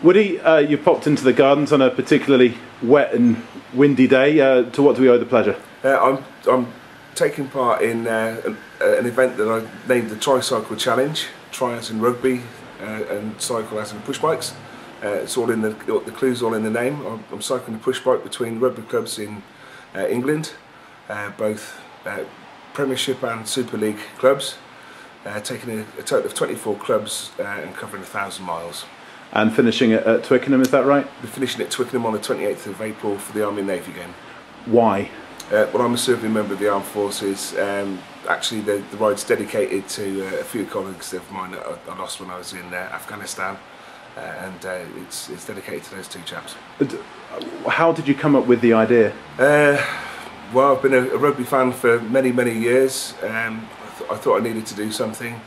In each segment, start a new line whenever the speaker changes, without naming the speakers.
Woody, you popped into the gardens on a particularly wet and windy day. To what do we owe the pleasure?
I'm taking part in an event that I named the Tricycle Challenge. Tri as in rugby and cycle as in push bikes. It's all in the clues all in the name. I'm cycling a push bike between rugby clubs in England, both Premiership and Super League clubs, taking a total of 24 clubs and covering 1,000 miles.
And finishing at Twickenham, is that right?
We're finishing at Twickenham on the 28th of April for the Army and Navy game.
Why?
Well, I'm a serving member of the Armed Forces. Actually, the ride's dedicated to a few colleagues of mine that I lost when I was in Afghanistan, and it's dedicated to those two chaps.
How did you come up with the idea?
Well, I've been a rugby fan for many years. I thought I needed to do something.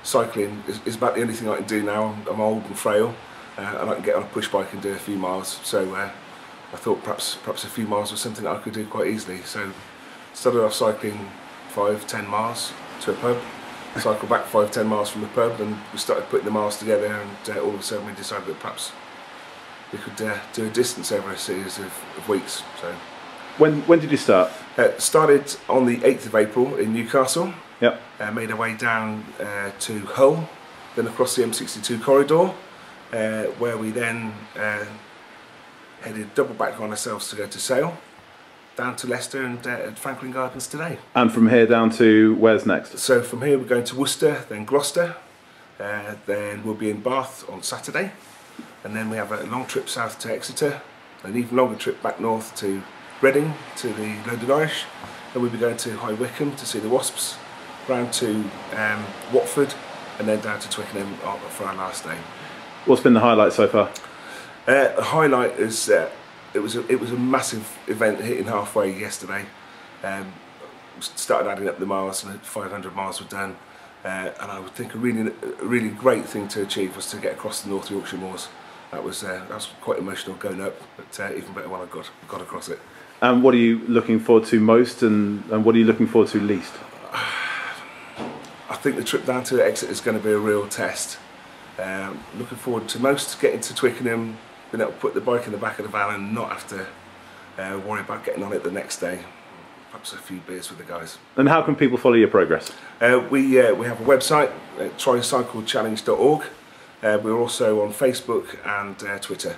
Cycling is about the only thing I can do now. I'm old and frail, and I can get on a push bike and do a few miles. So I thought perhaps a few miles was something that I could do quite easily. So started off cycling 5-10 miles to a pub, cycled back 5-10 miles from the pub, and we started putting the miles together, and all of a sudden we decided that perhaps we could do a distance over a series of weeks. So
when did you start?
Started on the 8th of April in Newcastle.
Yep.
Made our way down to Hull, then across the M62 corridor, where we then headed double back on ourselves to go to Sale, down to Leicester and at Franklin Gardens today. And
from here down to where's next?
So from here we're going to Worcester, then Gloucester, then we'll be in Bath on Saturday, and then we have a long trip south to Exeter, an even longer trip back north to Reading, to the London Irish, and we'll be going to High Wycombe to see the Wasps, round to Watford, and then down to Twickenham for our last day.
What's been the highlight so far?
The highlight is it was a massive event hitting halfway yesterday. Started adding up the miles, and 500 miles were done. And I would think a really great thing to achieve was to get across the North Yorkshire moors. That was quite emotional going up, but even better when I got across it.
And what are you looking forward to most, and what are you looking forward to least?
I think the trip down to Exeter is going to be a real test. Looking forward to most getting to Twickenham, being able to put the bike in the back of the van and not have to worry about getting on it the next day. Perhaps a few beers with the guys.
And how can people follow your progress?
We have a website, tricyclechallenge.org. We're also on Facebook and Twitter.